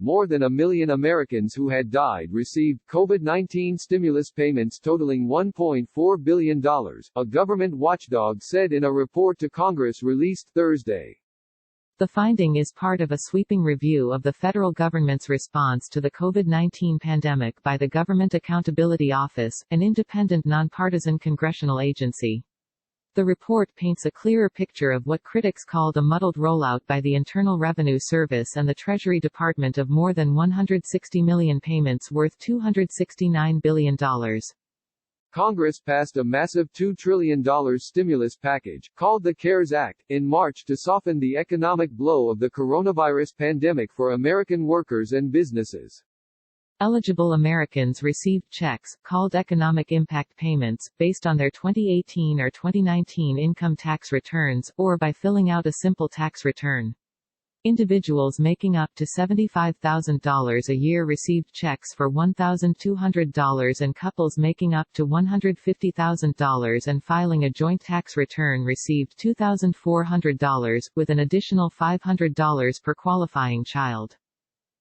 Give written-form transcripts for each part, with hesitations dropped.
More than 1 million Americans who had died received COVID-19 stimulus payments totaling $1.4 billion, a government watchdog said in a report to Congress released Thursday. The finding is part of a sweeping review of the federal government's response to the COVID-19 pandemic by the Government Accountability Office, an independent nonpartisan congressional agency. The report paints a clearer picture of what critics called a muddled rollout by the Internal Revenue Service and the Treasury Department of more than 160 million payments worth $269 billion. Congress passed a massive $2 trillion stimulus package, called the CARES Act, in March to soften the economic blow of the coronavirus pandemic for American workers and businesses. Eligible Americans received checks, called economic impact payments, based on their 2018 or 2019 income tax returns, or by filling out a simple tax return. Individuals making up to $75,000 a year received checks for $1,200 and couples making up to $150,000 and filing a joint tax return received $2,400, with an additional $500 per qualifying child.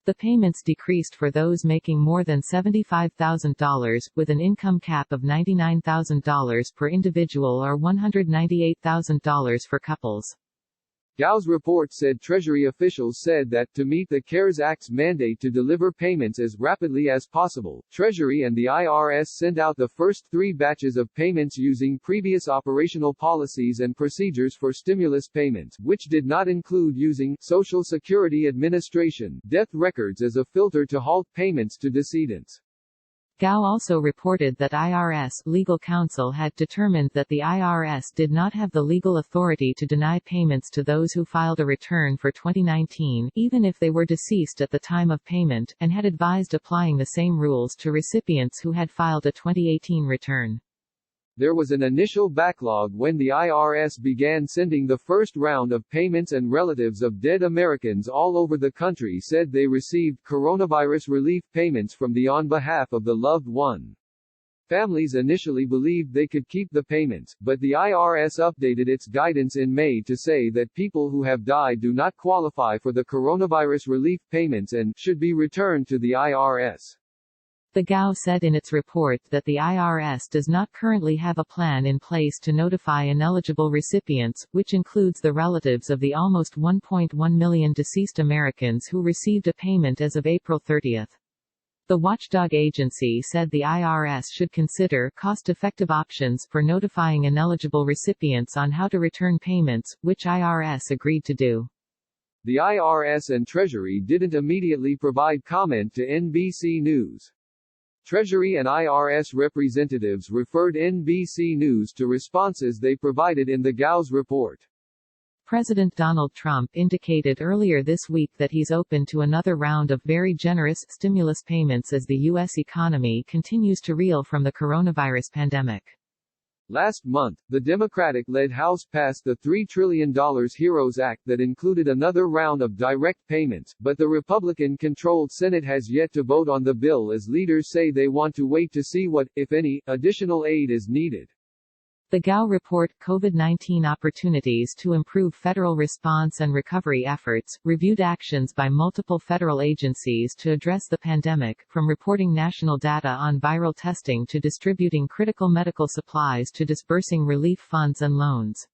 The payments decreased for those making more than $75,000, with an income cap of $99,000 per individual or $198,000 for couples. Gao's report said Treasury officials said that, to meet the CARES Act's mandate to deliver payments as rapidly as possible, Treasury and the IRS sent out the first 3 batches of payments using previous operational policies and procedures for stimulus payments, which did not include using Social Security Administration death records as a filter to halt payments to decedents. Gao also reported that IRS legal counsel had determined that the IRS did not have the legal authority to deny payments to those who filed a return for 2019, even if they were deceased at the time of payment, and had advised applying the same rules to recipients who had filed a 2018 return. There was an initial backlog when the IRS began sending the first round of payments, and relatives of dead Americans all over the country said they received coronavirus relief payments from the on behalf of the loved one. Families initially believed they could keep the payments, but the IRS updated its guidance in May to say that people who have died do not qualify for the coronavirus relief payments and should be returned to the IRS. The Gao said in its report that the IRS does not currently have a plan in place to notify ineligible recipients, which includes the relatives of the almost 1.1 million deceased Americans who received a payment as of April 30. The watchdog agency said the IRS should consider cost-effective options for notifying ineligible recipients on how to return payments, which IRS agreed to do. The IRS and Treasury didn't immediately provide comment to NBC News. Treasury and IRS representatives referred NBC News to responses they provided in the Gao's report. President Donald Trump indicated earlier this week that he's open to another round of very generous stimulus payments as the U.S. economy continues to reel from the coronavirus pandemic. Last month, the Democratic-led House passed the $3 trillion HEROES Act that included another round of direct payments, but the Republican-controlled Senate has yet to vote on the bill as leaders say they want to wait to see what, if any, additional aid is needed. The Gao report, COVID-19 Opportunities to Improve Federal Response and Recovery Efforts, reviewed actions by multiple federal agencies to address the pandemic, from reporting national data on viral testing to distributing critical medical supplies to disbursing relief funds and loans.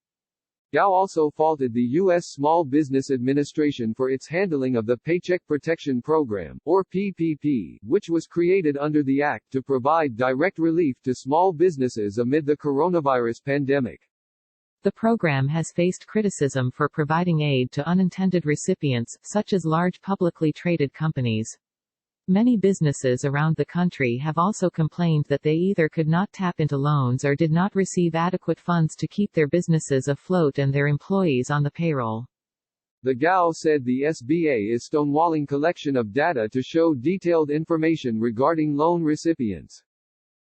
Gao also faulted the U.S. Small Business Administration for its handling of the Paycheck Protection Program, or PPP, which was created under the Act to provide direct relief to small businesses amid the coronavirus pandemic. The program has faced criticism for providing aid to unintended recipients, such as large publicly traded companies. Many businesses around the country have also complained that they either could not tap into loans or did not receive adequate funds to keep their businesses afloat and their employees on the payroll. The Gao said the SBA is stonewalling collection of data to show detailed information regarding loan recipients.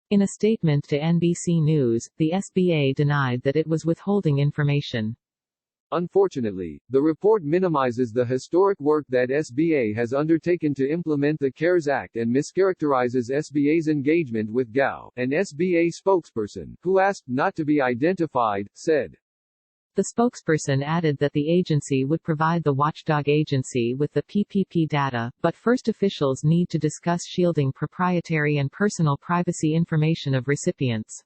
In a statement to NBC News, the SBA denied that it was withholding information. Unfortunately, the report minimizes the historic work that SBA has undertaken to implement the CARES Act and mischaracterizes SBA's engagement with Gao. An SBA spokesperson, who asked not to be identified, said, The spokesperson added that the agency would provide the watchdog agency with the PPP data, but first officials need to discuss shielding proprietary and personal privacy information of recipients.